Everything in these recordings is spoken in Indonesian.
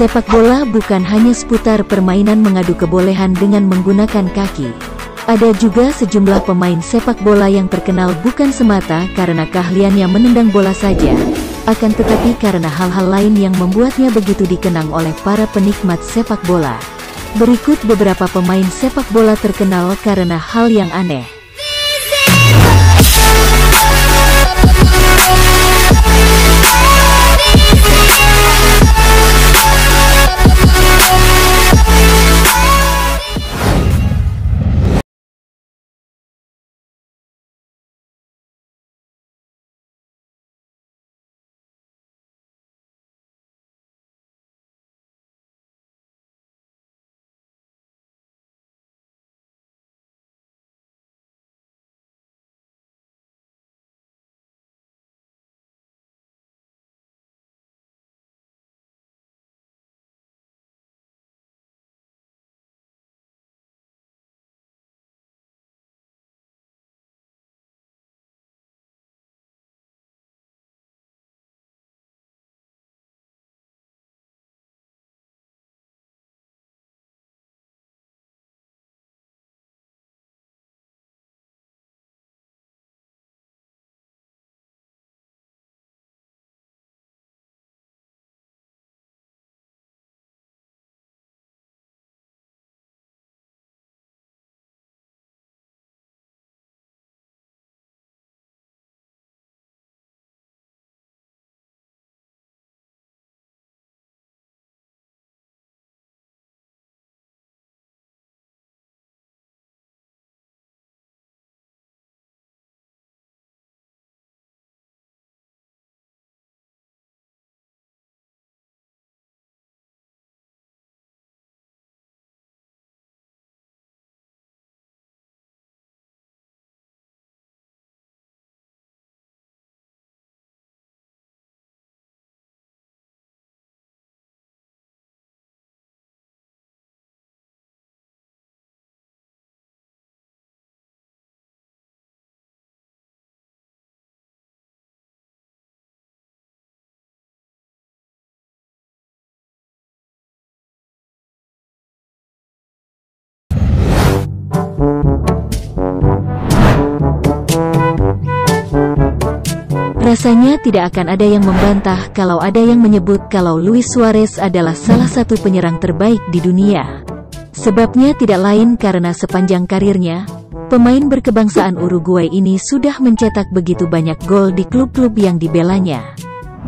Sepak bola bukan hanya seputar permainan mengadu kebolehan dengan menggunakan kaki. Ada juga sejumlah pemain sepak bola yang terkenal bukan semata karena keahliannya menendang bola saja, akan tetapi karena hal-hal lain yang membuatnya begitu dikenang oleh para penikmat sepak bola. Berikut beberapa pemain sepak bola terkenal karena hal yang aneh. Rasanya tidak akan ada yang membantah kalau ada yang menyebut kalau Luis Suarez adalah salah satu penyerang terbaik di dunia. Sebabnya tidak lain karena sepanjang karirnya, pemain berkebangsaan Uruguay ini sudah mencetak begitu banyak gol di klub-klub yang dibelanya.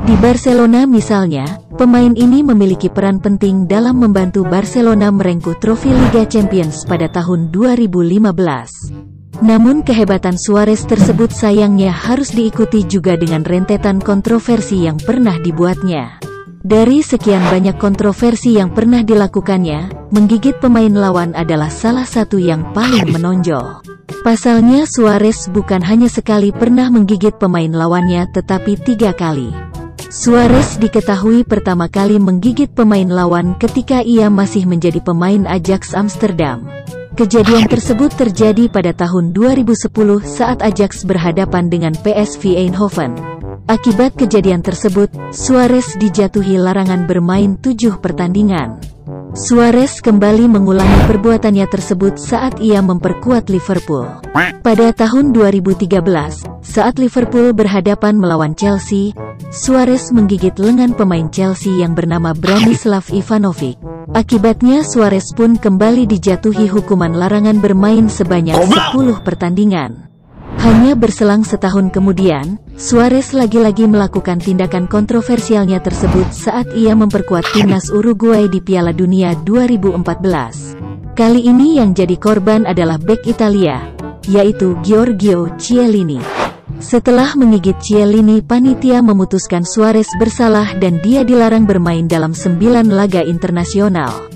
Di Barcelona misalnya, pemain ini memiliki peran penting dalam membantu Barcelona merengkuh trofi Liga Champions pada tahun 2015. Namun kehebatan Suarez tersebut sayangnya harus diikuti juga dengan rentetan kontroversi yang pernah dibuatnya. Dari sekian banyak kontroversi yang pernah dilakukannya, menggigit pemain lawan adalah salah satu yang paling menonjol. Pasalnya Suarez bukan hanya sekali pernah menggigit pemain lawannya tetapi 3 kali. Suarez diketahui pertama kali menggigit pemain lawan ketika ia masih menjadi pemain Ajax Amsterdam. Kejadian tersebut terjadi pada tahun 2010 saat Ajax berhadapan dengan PSV Eindhoven. Akibat kejadian tersebut, Suarez dijatuhi larangan bermain 7 pertandingan. Suarez kembali mengulangi perbuatannya tersebut saat ia memperkuat Liverpool. Pada tahun 2013, saat Liverpool berhadapan melawan Chelsea, Suarez menggigit lengan pemain Chelsea yang bernama Branislav Ivanovic. Akibatnya Suarez pun kembali dijatuhi hukuman larangan bermain sebanyak 10 pertandingan. Hanya berselang setahun kemudian, Suarez lagi-lagi melakukan tindakan kontroversialnya tersebut saat ia memperkuat timnas Uruguay di Piala Dunia 2014. Kali ini yang jadi korban adalah bek Italia, yaitu Giorgio Chiellini. Setelah menggigit Chiellini, panitia memutuskan Suarez bersalah dan dia dilarang bermain dalam 9 laga internasional.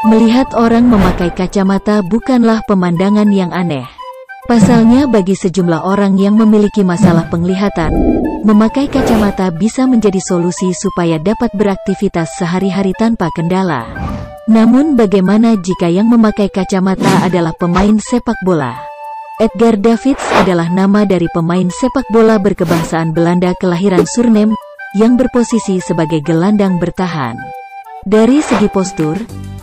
Melihat orang memakai kacamata bukanlah pemandangan yang aneh. Pasalnya bagi sejumlah orang yang memiliki masalah penglihatan, memakai kacamata bisa menjadi solusi supaya dapat beraktivitas sehari-hari tanpa kendala. Namun bagaimana jika yang memakai kacamata adalah pemain sepak bola? Edgar Davids adalah nama dari pemain sepak bola berkebangsaan Belanda kelahiran Suriname, yang berposisi sebagai gelandang bertahan. Dari segi postur,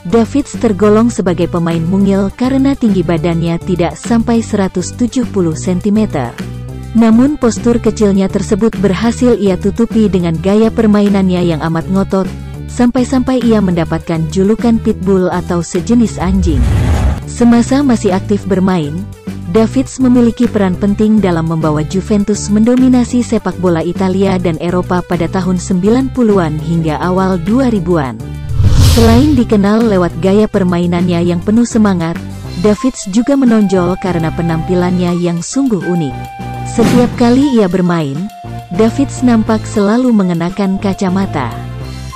Davids tergolong sebagai pemain mungil karena tinggi badannya tidak sampai 170 cm. Namun postur kecilnya tersebut berhasil ia tutupi dengan gaya permainannya yang amat ngotot, sampai-sampai ia mendapatkan julukan pitbull atau sejenis anjing. Semasa masih aktif bermain, Davids memiliki peran penting dalam membawa Juventus mendominasi sepak bola Italia dan Eropa pada tahun 90-an hingga awal 2000-an. Selain dikenal lewat gaya permainannya yang penuh semangat, Davids juga menonjol karena penampilannya yang sungguh unik. Setiap kali ia bermain, Davids nampak selalu mengenakan kacamata.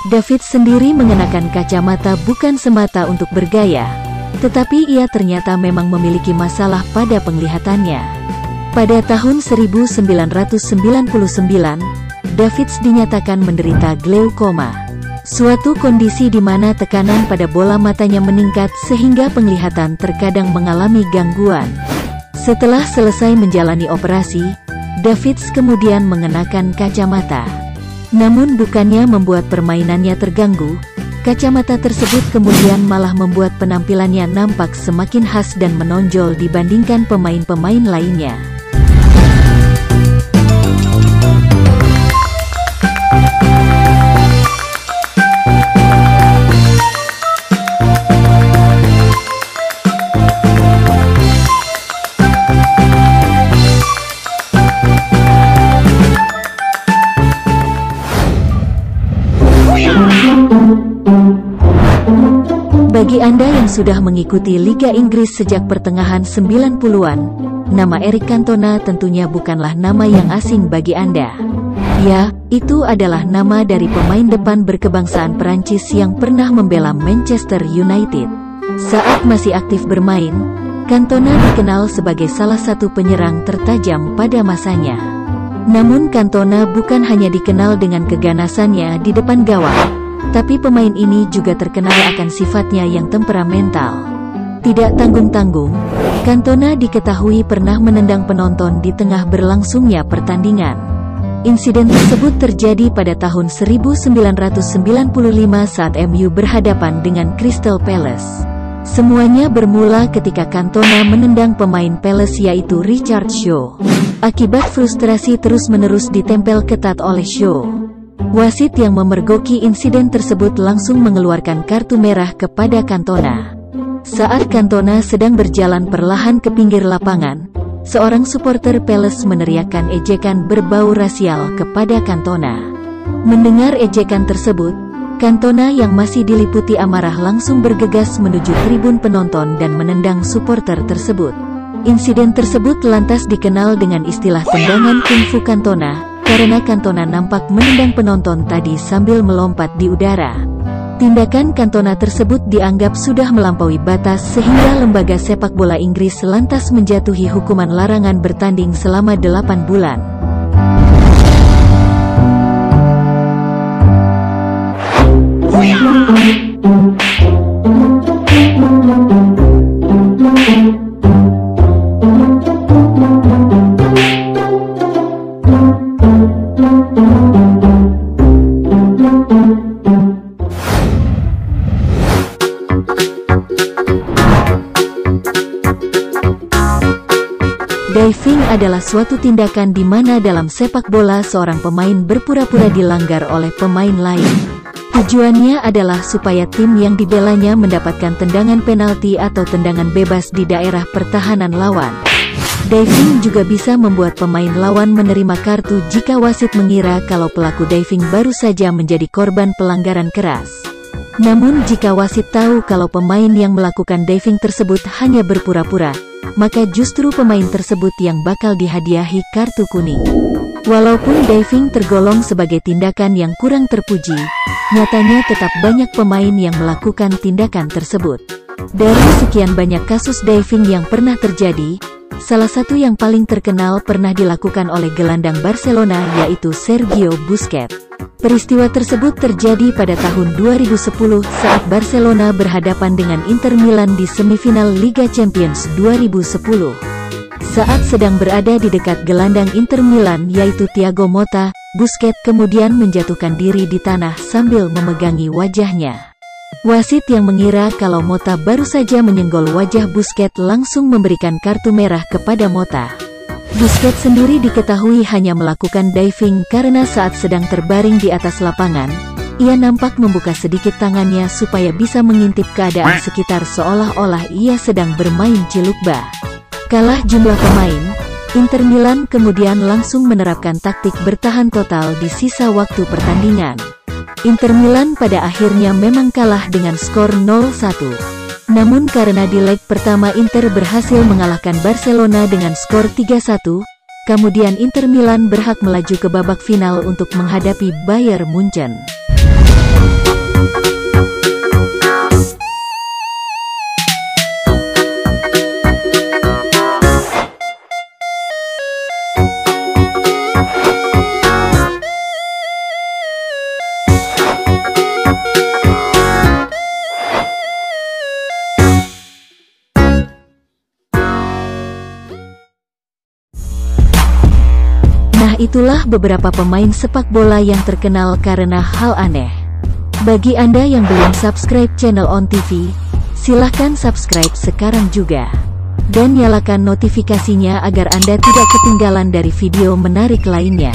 Davids sendiri mengenakan kacamata bukan semata untuk bergaya, tetapi ia ternyata memang memiliki masalah pada penglihatannya. Pada tahun 1999, Davids dinyatakan menderita glaukoma. Suatu kondisi di mana tekanan pada bola matanya meningkat sehingga penglihatan terkadang mengalami gangguan. Setelah selesai menjalani operasi, Davids kemudian mengenakan kacamata. Namun bukannya membuat permainannya terganggu, kacamata tersebut kemudian malah membuat penampilannya nampak semakin khas dan menonjol dibandingkan pemain-pemain lainnya. Bagi Anda yang sudah mengikuti Liga Inggris sejak pertengahan 90-an, nama Eric Cantona tentunya bukanlah nama yang asing bagi Anda. Ya, itu adalah nama dari pemain depan berkebangsaan Perancis yang pernah membela Manchester United. Saat masih aktif bermain, Cantona dikenal sebagai salah satu penyerang tertajam pada masanya. Namun Cantona bukan hanya dikenal dengan keganasannya di depan gawang, tapi pemain ini juga terkenal akan sifatnya yang temperamental. Tidak tanggung-tanggung, Cantona diketahui pernah menendang penonton di tengah berlangsungnya pertandingan. Insiden tersebut terjadi pada tahun 1995 saat MU berhadapan dengan Crystal Palace. Semuanya bermula ketika Cantona menendang pemain Palace yaitu Richard Shaw. Akibat frustrasi terus-menerus ditempel ketat oleh Shaw, wasit yang memergoki insiden tersebut langsung mengeluarkan kartu merah kepada Cantona. Saat Cantona sedang berjalan perlahan ke pinggir lapangan, seorang supporter Palace meneriakkan ejekan berbau rasial kepada Cantona. Mendengar ejekan tersebut, Cantona yang masih diliputi amarah langsung bergegas menuju tribun penonton dan menendang supporter tersebut. Insiden tersebut lantas dikenal dengan istilah tendangan kungfu Cantona, karena Cantona nampak menendang penonton tadi sambil melompat di udara. Tindakan Cantona tersebut dianggap sudah melampaui batas sehingga lembaga sepak bola Inggris lantas menjatuhi hukuman larangan bertanding selama 8 bulan. Diving adalah suatu tindakan di mana dalam sepak bola seorang pemain berpura-pura dilanggar oleh pemain lain. Tujuannya adalah supaya tim yang dibelanya mendapatkan tendangan penalti atau tendangan bebas di daerah pertahanan lawan. Diving juga bisa membuat pemain lawan menerima kartu jika wasit mengira kalau pelaku diving baru saja menjadi korban pelanggaran keras. Namun jika wasit tahu kalau pemain yang melakukan diving tersebut hanya berpura-pura, maka justru pemain tersebut yang bakal dihadiahi kartu kuning. Walaupun diving tergolong sebagai tindakan yang kurang terpuji, nyatanya tetap banyak pemain yang melakukan tindakan tersebut. Dari sekian banyak kasus diving yang pernah terjadi, Salah satu yang paling terkenal pernah dilakukan oleh gelandang Barcelona yaitu Sergio Busquets. Peristiwa tersebut terjadi pada tahun 2010 saat Barcelona berhadapan dengan Inter Milan di semifinal Liga Champions 2010. Saat sedang berada di dekat gelandang Inter Milan yaitu Thiago Motta, Busquets kemudian menjatuhkan diri di tanah sambil memegangi wajahnya. Wasit yang mengira kalau Motta baru saja menyenggol wajah Busquets langsung memberikan kartu merah kepada Motta. Busquets sendiri diketahui hanya melakukan diving karena saat sedang terbaring di atas lapangan, ia nampak membuka sedikit tangannya supaya bisa mengintip keadaan sekitar seolah-olah ia sedang bermain cilukba. Kalah jumlah pemain, Inter Milan kemudian langsung menerapkan taktik bertahan total di sisa waktu pertandingan. Inter Milan pada akhirnya memang kalah dengan skor 0-1. Namun karena di leg pertama Inter berhasil mengalahkan Barcelona dengan skor 3-1, kemudian Inter Milan berhak melaju ke babak final untuk menghadapi Bayern Munchen. Itulah beberapa pemain sepak bola yang terkenal karena hal aneh. Bagi Anda yang belum subscribe channel On TV, silahkan subscribe sekarang juga. Dan nyalakan notifikasinya agar Anda tidak ketinggalan dari video menarik lainnya.